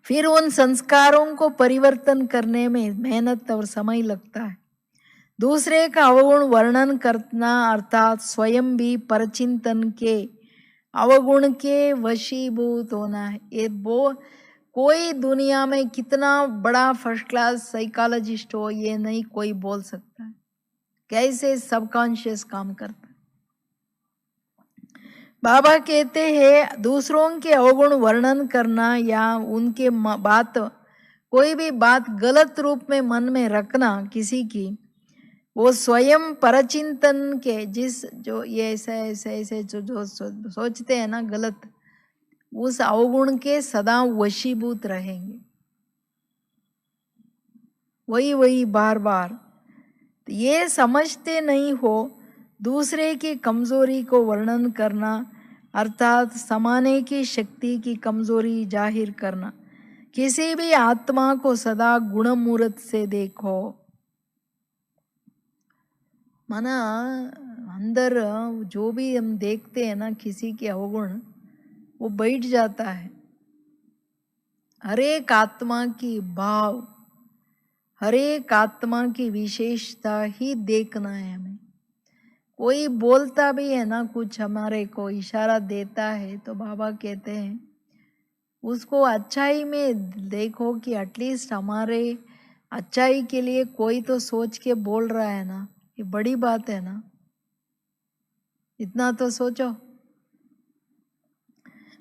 फिर उन संस्कारों को परिवर्तन करने में मेहनत और समय लगता है। दूसरे का अवगुण वर्णन करना अर्थात स्वयं भी परचिंतन के अवगुण के वशीभूत होना है। ये वो कोई दुनिया में कितना बड़ा फर्स्ट क्लास साइकोलॉजिस्ट हो, ये नहीं कोई बोल सकता है कैसे सबकॉन्शियस काम करता है। बाबा कहते हैं दूसरों के अवगुण वर्णन करना या उनके बात, कोई भी बात गलत रूप में मन में रखना किसी की, वो स्वयं परचिंतन के जिस जो ये ऐसे ऐसे ऐसे जो सोचते हैं ना गलत, उस अवगुण के सदा वशीभूत रहेंगे, वही बार बार। ये समझते नहीं हो दूसरे की कमजोरी को वर्णन करना अर्थात समाने की शक्ति की कमजोरी जाहिर करना। किसी भी आत्मा को सदा गुणमूर्त से देखो। माना अंदर जो भी हम देखते हैं ना किसी के अवगुण, वो बैठ जाता है। हर एक आत्मा की भाव, हर एक आत्मा की विशेषता ही देखना है हमें। कोई बोलता भी है ना कुछ, हमारे को इशारा देता है, तो बाबा कहते हैं उसको अच्छाई में देखो कि एटलीस्ट हमारे अच्छाई के लिए कोई तो सोच के बोल रहा है ना, ये बड़ी बात है ना, इतना तो सोचो।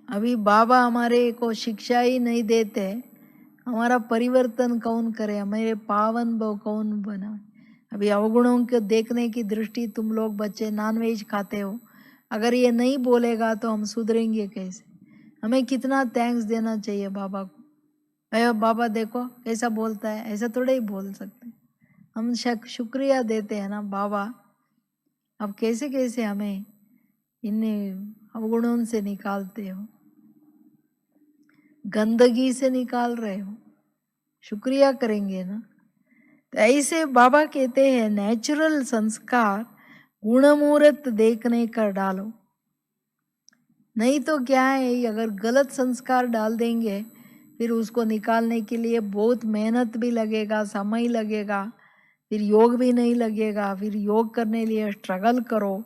अभी बाबा हमारे को शिक्षा ही नहीं देते, हमारा परिवर्तन कौन करे, हमारे पावन भव कौन बना। अभी अवगुणों को देखने की दृष्टि, तुम लोग बच्चे नॉनवेज खाते हो, अगर ये नहीं बोलेगा तो हम सुधरेंगे कैसे। हमें कितना थैंक्स देना चाहिए बाबा को। अयो बाबा देखो कैसा बोलता है, ऐसा थोड़ा ही बोल सकते। हम शुक्रिया देते हैं ना बाबा, अब कैसे कैसे हमें इन अवगुणों से निकालते हो, गंदगी से निकाल रहे हो, शुक्रिया करेंगे ना। तो ऐसे बाबा कहते हैं नेचुरल संस्कार गुणमूर्त देखने का डालो। नहीं तो क्या है, अगर गलत संस्कार डाल देंगे फिर उसको निकालने के लिए बहुत मेहनत भी लगेगा, समय लगेगा, फिर योग भी नहीं लगेगा, फिर योग करने लिए स्ट्रगल करो।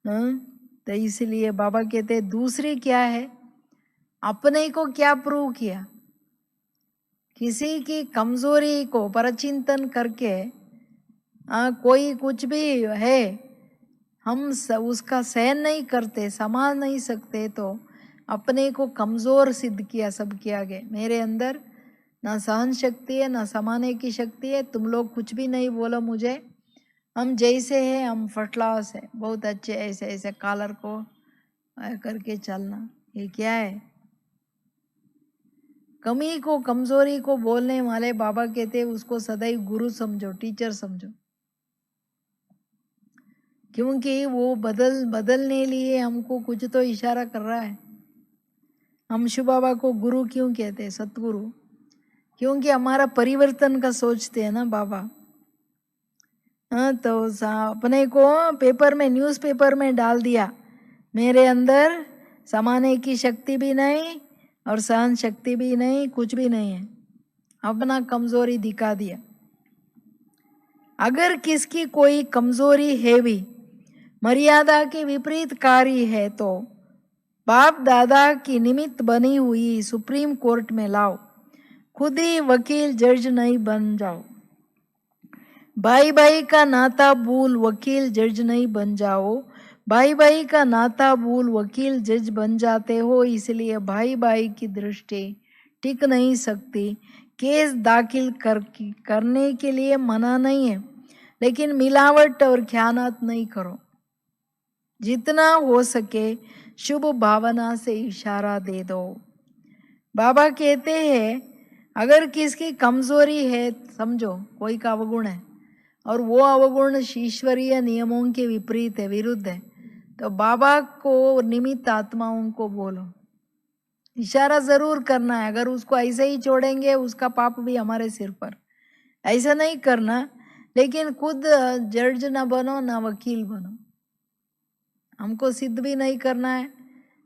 तो इसलिए बाबा कहते हैं दूसरे क्या है, अपने को क्या प्रूव किया, किसी की कमजोरी को परचिंतन करके कोई कुछ भी है हम उसका सहन नहीं करते, संभाल नहीं सकते, तो अपने को कमजोर सिद्ध किया सबके आगे। मेरे अंदर ना सहन शक्ति है ना समाने की शक्ति है, तुम लोग कुछ भी नहीं बोलो मुझे, हम जैसे हैं हम फर्स्ट क्लास है, बहुत अच्छे, ऐसे ऐसे कॉलर को करके चलना, ये क्या है। कमी को कमजोरी को बोलने वाले बाबा कहते हैं उसको सदैव गुरु समझो, टीचर समझो, क्योंकि वो बदलने लिए हमको कुछ तो इशारा कर रहा है। हम शिव बाबा को गुरु क्यों कहते हैं, सतगुरु, क्योंकि हमारा परिवर्तन का सोचते हैं ना बाबा। तो अपने को पेपर में, न्यूज़पेपर में डाल दिया, मेरे अंदर समाने की शक्ति भी नहीं और सहन शक्ति भी नहीं, कुछ भी नहीं है, अपना कमजोरी दिखा दिया। अगर किसकी कोई कमजोरी है भी, मर्यादा के विपरीत कार्य है, तो बाप दादा की निमित्त बनी हुई सुप्रीम कोर्ट में लाओ, खुद ही वकील जज नहीं बन जाओ। भाई भाई का नाता भूल वकील जज नहीं बन जाओ, भाई भाई का नाता भूल वकील जज बन जाते हो, इसलिए भाई भाई की दृष्टि टिक नहीं सकती। केस दाखिल करने के लिए मना नहीं है, लेकिन मिलावट और ख्यानात नहीं करो। जितना हो सके शुभ भावना से इशारा दे दो। बाबा कहते हैं अगर किसकी कमजोरी है, समझो कोई का अवगुण है और वो अवगुण ईश्वरीय नियमों के विपरीत है, विरुद्ध है, तो बाबा को निमित्त आत्माओं को बोलो, इशारा जरूर करना है। अगर उसको ऐसे ही छोड़ेंगे उसका पाप भी हमारे सिर पर, ऐसा नहीं करना। लेकिन खुद जज ना बनो ना वकील बनो, हमको सिद्ध भी नहीं करना है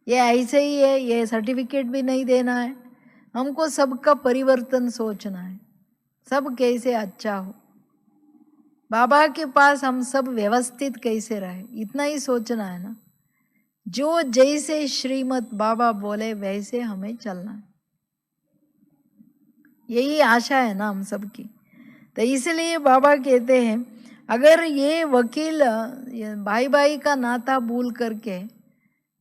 ये ऐसे ही है, ये सर्टिफिकेट भी नहीं देना है। हमको सबका परिवर्तन सोचना है, सब कैसे अच्छा हो, बाबा के पास हम सब व्यवस्थित कैसे रहे, इतना ही सोचना है ना। जो जैसे श्रीमत बाबा बोले वैसे हमें चलना है। यही आशा है ना हम सबकी। तो इसलिए बाबा कहते हैं अगर ये वकील भाई भाई का नाता भूल करके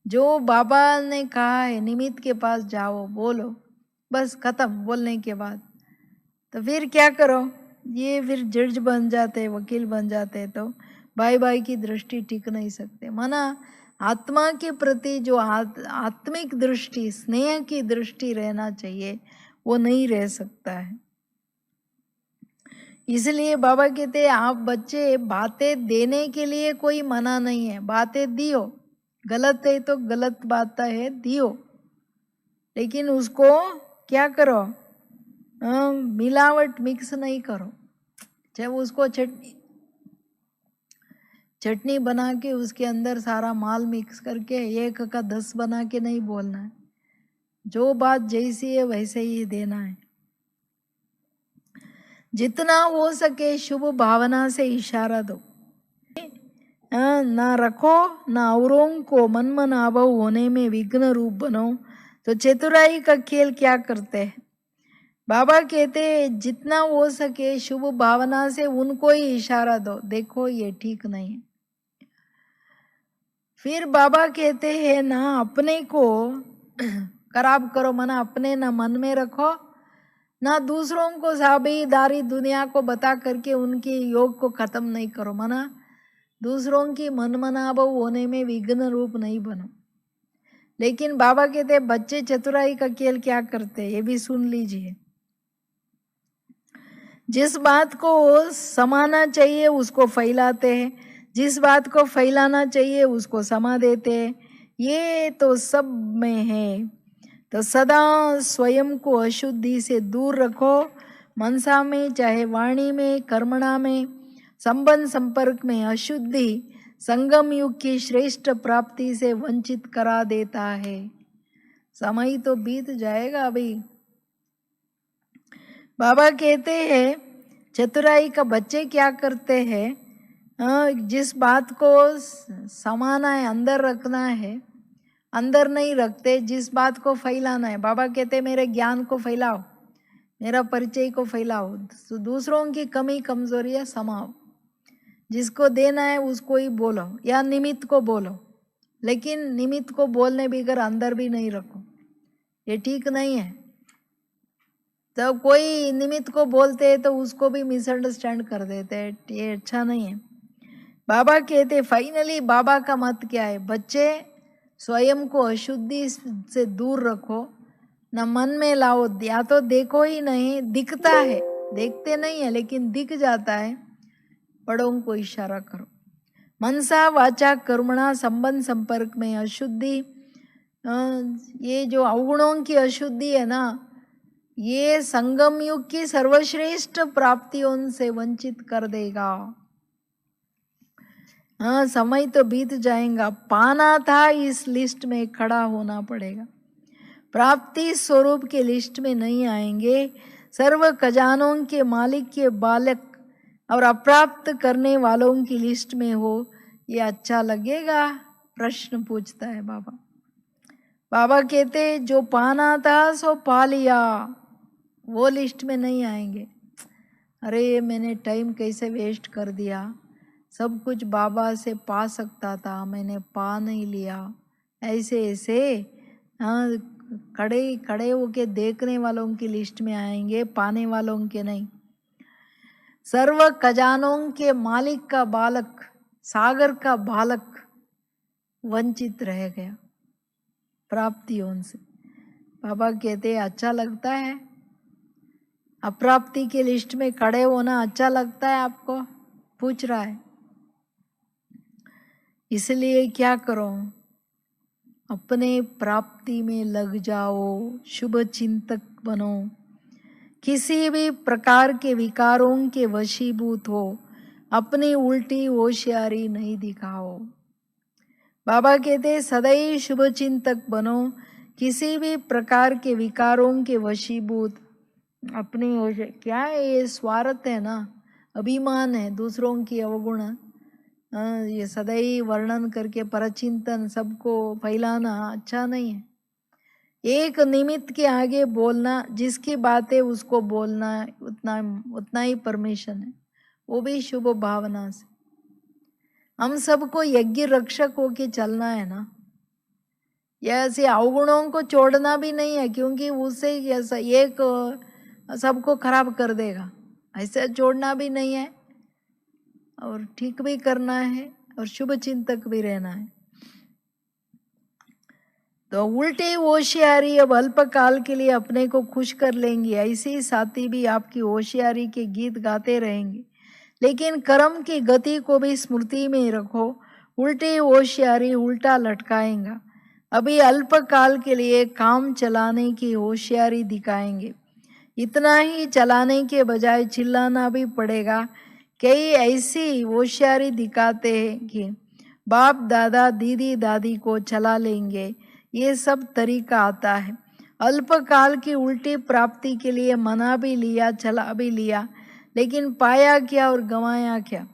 जो बाबा ने कहा है निमित्त के पास जाओ बोलो, बस खत्म बोलने के बाद, तो फिर क्या करो, ये फिर जज बन जाते, वकील बन जाते, तो भाई भाई की दृष्टि टिक नहीं सकते। माना आत्मा के प्रति जो आत्मिक दृष्टि, स्नेह की दृष्टि रहना चाहिए, वो नहीं रह सकता है। इसलिए बाबा कहते हैं आप बच्चे बातें देने के लिए कोई मना नहीं है, बातें दियो, गलत है तो गलत बात है दियो, लेकिन उसको क्या करो, मिलावट मिक्स नहीं करो। चाहे उसको चटनी बना के उसके अंदर सारा माल मिक्स करके 1 का 10 बना के नहीं बोलना है। जो बात जैसी है वैसे ही देना है। जितना हो सके शुभ भावना से इशारा दो, ना रखो ना औरों को मनमनाभव होने में विघ्न रूप बनो। तो चतुराई का खेल क्या करते हैं, बाबा कहते हैं जितना हो सके शुभ भावना से उनको ही इशारा दो, देखो ये ठीक नहीं है। फिर बाबा कहते हैं ना अपने को खराब करो, मना अपने ना मन में रखो, ना दूसरों को साबेदारी दुनिया को बता करके उनके योग को खत्म नहीं करो, मना दूसरों की मनमनाभव होने में विघ्न रूप नहीं बनो। लेकिन बाबा कहते हैं बच्चे चतुराई का खेल क्या करते हैं, ये भी सुन लीजिए। जिस बात को समाना चाहिए उसको फैलाते हैं, जिस बात को फैलाना चाहिए उसको समा देते हैं, ये तो सब में है। तो सदा स्वयं को अशुद्धि से दूर रखो, मनसा में चाहे वाणी में कर्मणा में संबंध संपर्क में अशुद्धि संगम युग की श्रेष्ठ प्राप्ति से वंचित करा देता है। समय तो बीत जाएगा अभी। बाबा कहते हैं चतुराई का बच्चे क्या करते हैं, जिस बात को समाना है अंदर रखना है अंदर नहीं रखते, जिस बात को फैलाना है, बाबा कहते हैं मेरे ज्ञान को फैलाओ, मेरा परिचय को फैलाओ, तो दूसरों की कमी कमजोरियां समाओ, जिसको देना है उसको ही बोलो या निमित्त को बोलो, लेकिन निमित्त को बोलने बगैर अंदर भी नहीं रखो, ये ठीक नहीं है। तो कोई निमित्त को बोलते हैं तो उसको भी मिसअंडरस्टैंड कर देते हैं, ये अच्छा नहीं है। बाबा कहते फाइनली बाबा का मत क्या है, बच्चे स्वयं को अशुद्धि से दूर रखो, न मन में लाओ, या तो देखो ही नहीं, दिखता है, देखते नहीं है लेकिन दिख जाता है, बड़ों को इशारा करो। मनसा वाचा कर्मणा संबंध संपर्क में अशुद्धि, ये जो अवगुणों की अशुद्धि है ना, ये संगम युग की सर्वश्रेष्ठ प्राप्तियों से वंचित कर देगा। हाँ समय तो बीत जाएगा, पाना था इस लिस्ट में खड़ा होना पड़ेगा, प्राप्ति स्वरूप के लिस्ट में नहीं आएंगे। सर्व खजानों के मालिक के बालक और अप्राप्त करने वालों की लिस्ट में हो, ये अच्छा लगेगा? प्रश्न पूछता है बाबा। बाबा कहते जो पाना था सो पा लिया, वो लिस्ट में नहीं आएंगे। अरे मैंने टाइम कैसे वेस्ट कर दिया, सब कुछ बाबा से पा सकता था, मैंने पा नहीं लिया, ऐसे ऐसे हाँ खड़े खड़े होके देखने वालों की लिस्ट में आएंगे, पाने वालों के नहीं। सर्व खजानों के मालिक का बालक, सागर का बालक वंचित रह गया प्राप्तियों से। बाबा कहते अच्छा लगता है, अप्राप्ति के लिस्ट में खड़े होना अच्छा लगता है आपको? पूछ रहा है। इसलिए क्या करो, अपने प्राप्ति में लग जाओ, शुभ चिंतक बनो, किसी भी प्रकार के विकारों के वशीभूत हो, अपनी उल्टी होशियारी नहीं दिखाओ। बाबा कहते सदैव शुभ चिंतक बनो, किसी भी प्रकार के विकारों के वशीभूत अपनी क्या है, ये स्वार्थ है ना, अभिमान है, दूसरों की अवगुण, ये सदैव वर्णन करके परचिंतन सबको फैलाना अच्छा नहीं है। एक निमित्त के आगे बोलना, जिसकी बात है उसको बोलना, उतना उतना ही परमिशन है, वो भी शुभ भावना से। हम सबको यज्ञ रक्षक होके चलना है ना। या ऐसे अवगुणों को छोड़ना भी नहीं है, क्योंकि उससे ऐसा एक सबको खराब कर देगा, ऐसे छोड़ना भी नहीं है, और ठीक भी करना है, और शुभ चिंतक भी रहना है। तो उल्टी होशियारी अब अल्पकाल के लिए अपने को खुश कर लेंगी, ऐसे ही साथी भी आपकी होशियारी के गीत गाते रहेंगे, लेकिन कर्म की गति को भी स्मृति में रखो। उल्टी होशियारी उल्टा लटकाएगा। अभी अल्पकाल के लिए काम चलाने की होशियारी दिखाएंगे, इतना ही चलाने के बजाय चिल्लाना भी पड़ेगा। कई ऐसी होशियारी दिखाते हैं कि बाप दादा दीदी दादी को चला लेंगे, ये सब तरीका आता है। अल्पकाल की उल्टी प्राप्ति के लिए मना भी लिया, चला भी लिया, लेकिन पाया क्या और गंवाया क्या।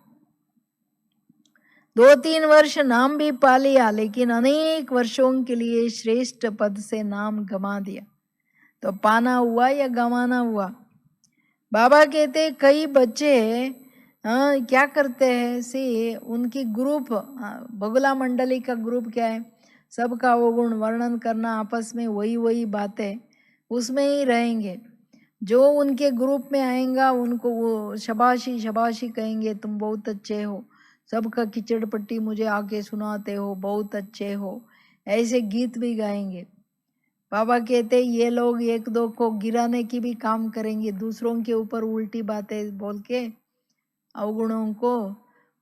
2-3 वर्ष नाम भी पा लिया, लेकिन अनेक वर्षों के लिए श्रेष्ठ पद से नाम गंवा दिया। तो पाना हुआ या गंवाना हुआ। बाबा कहते कई बच्चे क्या करते हैं, से उनकी ग्रुप, बगुला मंडली का ग्रुप क्या है, सबका वो गुण वर्णन करना, आपस में वही वही बातें, उसमें ही रहेंगे। जो उनके ग्रुप में आएगा उनको वो शबाशी शबाशी कहेंगे, तुम बहुत अच्छे हो, सबका किचड़ पट्टी मुझे आके सुनाते हो, बहुत अच्छे हो, ऐसे गीत भी गाएंगे। बाबा कहते ये लोग एक दो को गिराने की भी काम करेंगे, दूसरों के ऊपर उल्टी बातें बोल के अवगुणों को,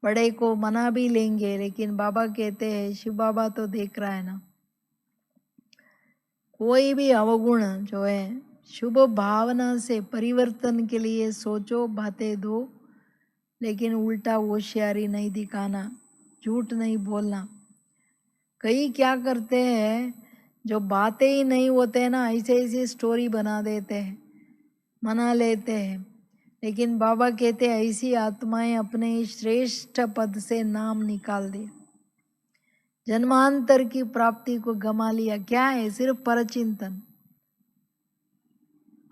बड़े को मना भी लेंगे। लेकिन बाबा कहते हैं, शिव बाबा तो देख रहा है ना, कोई भी अवगुण जो है शुभ भावना से परिवर्तन के लिए सोचो, बातें दो, लेकिन उल्टा होशियारी नहीं दिखाना, झूठ नहीं बोलना। कई क्या करते हैं, जो बातें ही नहीं होते हैं ना, ऐसे ऐसे स्टोरी बना देते हैं, मना लेते हैं। लेकिन बाबा कहते हैं ऐसी आत्माएं अपने श्रेष्ठ पद से नाम निकाल दिया, जन्मांतर की प्राप्ति को गमा लिया। क्या है, सिर्फ परचिंतन,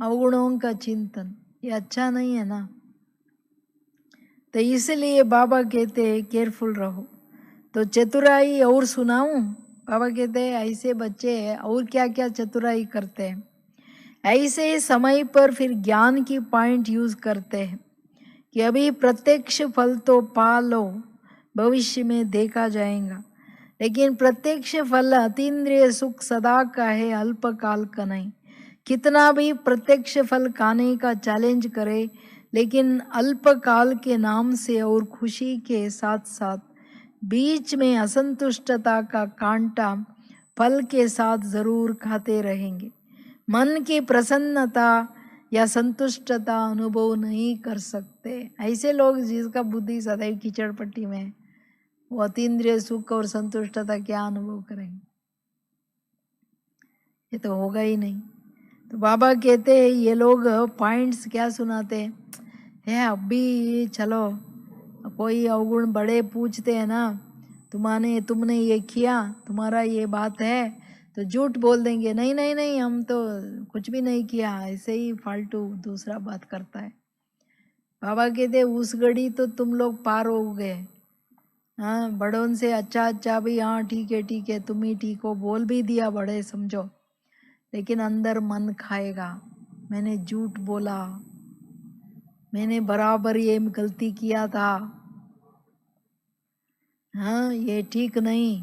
अवगुणों का चिंतन, ये अच्छा नहीं है ना। तो इसलिए बाबा कहते हैं केयरफुल रहो। तो चतुराई और सुनाऊं, बाबा कहते हैं ऐसे बच्चे और क्या क्या चतुराई करते हैं, ऐसे समय पर फिर ज्ञान की पॉइंट यूज करते हैं कि अभी प्रत्यक्ष फल तो पा लो, भविष्य में देखा जाएगा। लेकिन प्रत्यक्ष फल अतीन्द्रिय सुख सदा का है, अल्पकाल का नहीं। कितना भी प्रत्यक्ष फल खाने का चैलेंज करे, लेकिन अल्पकाल के नाम से और खुशी के साथ साथ बीच में असंतुष्टता का कांटा फल के साथ जरूर खाते रहेंगे। मन की प्रसन्नता या संतुष्टता अनुभव नहीं कर सकते। ऐसे लोग जिसका बुद्धि सदैव कीचड़ पट्टी में है, वो अतीन्द्रिय सुख और संतुष्टता क्या अनुभव करेंगे, ये तो होगा ही नहीं। तो बाबा कहते हैं ये लोग पॉइंट्स क्या सुनाते हैं, है अभी चलो कोई अवगुण बड़े पूछते हैं ना, तुमने ये किया, तुम्हारा ये बात है, तो झूठ बोल देंगे, नहीं नहीं नहीं हम तो कुछ भी नहीं किया, ऐसे ही फालतू दूसरा बात करता है। बाबा कहते उस घड़ी तो तुम लोग पार हो गए। हाँ, बड़ों से अच्छा अच्छा भी, हाँ ठीक है तुम ही ठीक हो, बोल भी दिया बड़े समझो, लेकिन अंदर मन खाएगा, मैंने झूठ बोला, मैंने बराबर ये गलती किया था, हाँ ये ठीक नहीं।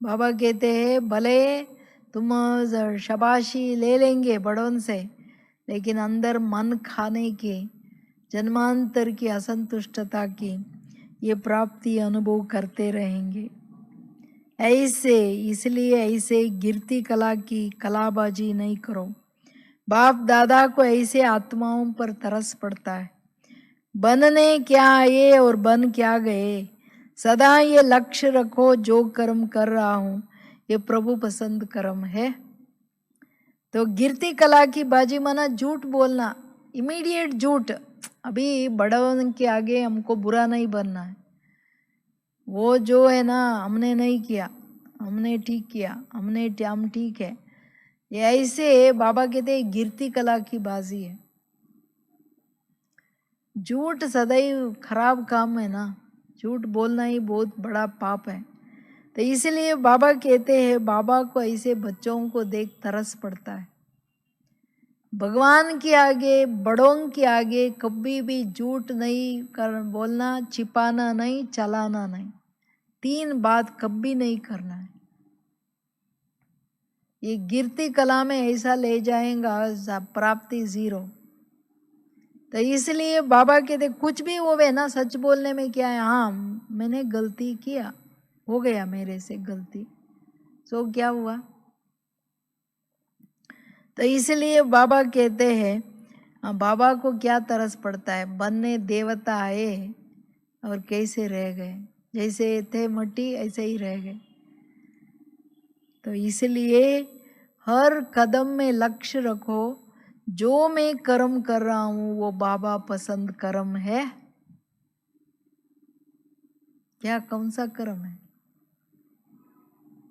बाबा कहते हैं भले तुम शाबाशी ले लेंगे बड़ों से, लेकिन अंदर मन खाने की, जन्मांतर की असंतुष्टता की ये प्राप्ति अनुभव करते रहेंगे। ऐसे इसलिए ऐसे गिरती कला की कलाबाजी नहीं करो। बाप दादा को ऐसे आत्माओं पर तरस पड़ता है, बनने क्या आए और बन क्या गए। सदा ये लक्ष्य रखो, जो कर्म कर रहा हूं ये प्रभु पसंद कर्म है। तो गिरती कला की बाजी माना झूठ बोलना, इमीडिएट झूठ। अभी बड़ों के आगे हमको बुरा नहीं बनना है, वो जो है ना हमने नहीं किया, हमने ठीक किया, हम ठीक है, ये ऐसे बाबा कहते हैं गिरती कला की बाजी है। झूठ सदैव खराब काम है ना, झूठ बोलना ही बहुत बड़ा पाप है। तो इसलिए बाबा कहते हैं, बाबा को ऐसे बच्चों को देख तरस पड़ता है। भगवान के आगे, बड़ों के आगे कभी भी झूठ नहीं कर बोलना, छिपाना नहीं, चलाना नहीं, 3 बात कभी नहीं करना है। ये गिरती कला में ऐसा ले जाएगा प्राप्ति 0। तो इसलिए बाबा कहते कुछ भी होवे ना, सच बोलने में क्या है, हाँ मैंने गलती किया, हो गया मेरे से गलती, सो क्या हुआ। तो इसलिए बाबा कहते हैं, बाबा को क्या तरस पड़ता है, बनने देवता आए और कैसे रह गए, जैसे थे मट्टी ऐसे ही रह गए। तो इसलिए हर कदम में लक्ष्य रखो, जो मैं कर्म कर रहा हूं वो बाबा पसंद कर्म है क्या, कौन सा कर्म है,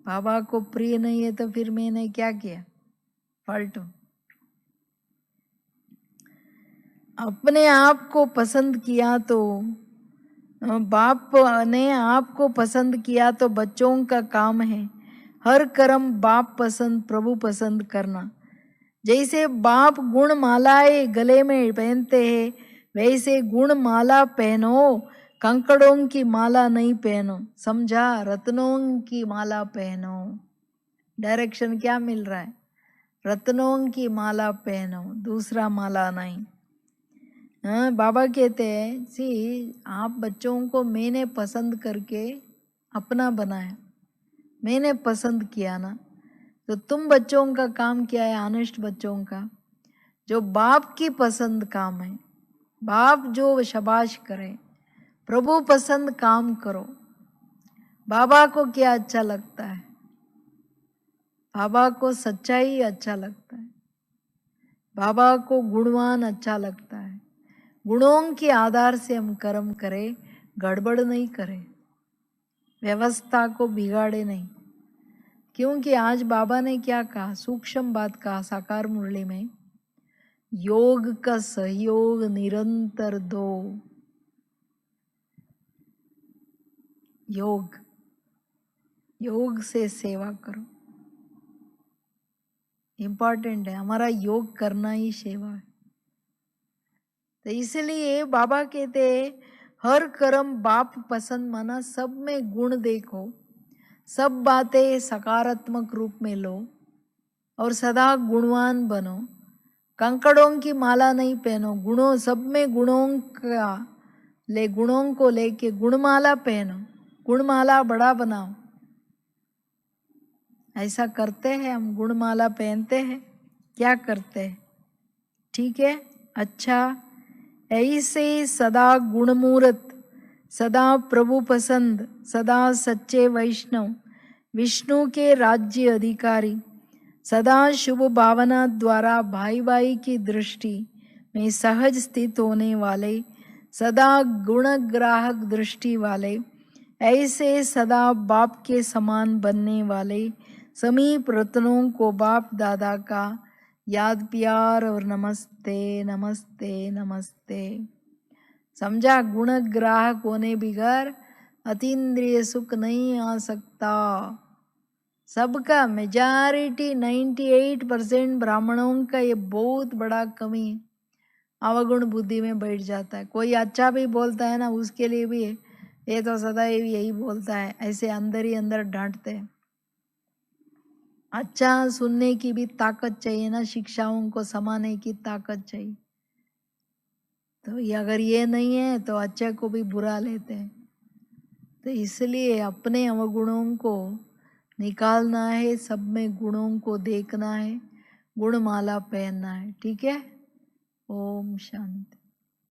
बाबा को प्रिय नहीं है तो फिर मैंने क्या किया, फालतू। अपने आप को पसंद किया तो बाप ने आपको पसंद किया तो बच्चों का काम है हर कर्म बाप पसंद प्रभु पसंद करना। जैसे बाप गुण मालाएं गले में पहनते हैं, वैसे गुण माला पहनो, कंकड़ों की माला नहीं पहनो, समझा, रत्नों की माला पहनो। डायरेक्शन क्या मिल रहा है, रत्नों की माला पहनो, दूसरा माला नहीं। हाँ, बाबा कहते हैं सी, आप बच्चों को मैंने पसंद करके अपना बनाया, मैंने पसंद किया ना, तो तुम बच्चों का काम क्या है, ऑनेस्ट बच्चों का, जो बाप की पसंद काम है, बाप जो शाबाश करे, प्रभु पसंद काम करो। बाबा को क्या अच्छा लगता है, बाबा को सच्चाई अच्छा लगता है, बाबा को गुणवान अच्छा लगता है। गुणों के आधार से हम कर्म करें, गड़बड़ नहीं करें, व्यवस्था को बिगाड़े नहीं। क्योंकि आज बाबा ने क्या कहा, सूक्ष्म बात कहा साकार मुरली में, योग का सहयोग निरंतर दो। योग, योग से सेवा करो, इंपॉर्टेंट है, हमारा योग करना ही सेवा है। तो इसलिए बाबा कहते हैं हर कर्म बाप पसंद माना, सब में गुण देखो, सब बातें सकारात्मक रूप में लो और सदा गुणवान बनो। कंकड़ों की माला नहीं पहनो, गुणों, सब में गुणों का ले, गुणों को लेके गुणमाला पहनो, गुणमाला बड़ा बनाओ। ऐसा करते हैं हम, गुणमाला पहनते हैं, क्या करते हैं, ठीक है, अच्छा। ऐसे सदा गुणमूर्त, सदा प्रभु पसंद, सदा सच्चे वैष्णव, विष्णु के राज्य अधिकारी, सदा शुभ भावना द्वारा भाई भाई की दृष्टि में सहज स्थित होने वाले, सदा गुणग्राहक दृष्टि वाले, ऐसे सदा बाप के समान बनने वाले समीप रत्नों को बाप दादा का याद प्यार और नमस्ते नमस्ते नमस्ते। समझा, गुणग्राहक होने बिगर अतीन्द्रिय सुख नहीं आ सकता। सबका मेजॉरिटी 98% ब्राह्मणों का ये बहुत बड़ा कमी अवगुण बुद्धि में बैठ जाता है। कोई अच्छा भी बोलता है ना, उसके लिए भी ये तो सदैव यही बोलता है, ऐसे अंदर ही अंदर डांटते हैं। अच्छा सुनने की भी ताकत चाहिए ना, शिक्षाओं को समाने की ताकत चाहिए। तो ये अगर ये नहीं है तो अच्छे को भी बुरा लेते हैं। तो इसलिए अपने अवगुणों को निकालना है, सब में गुणों को देखना है, गुणमाला पहनना है, ठीक है। ओम शांति।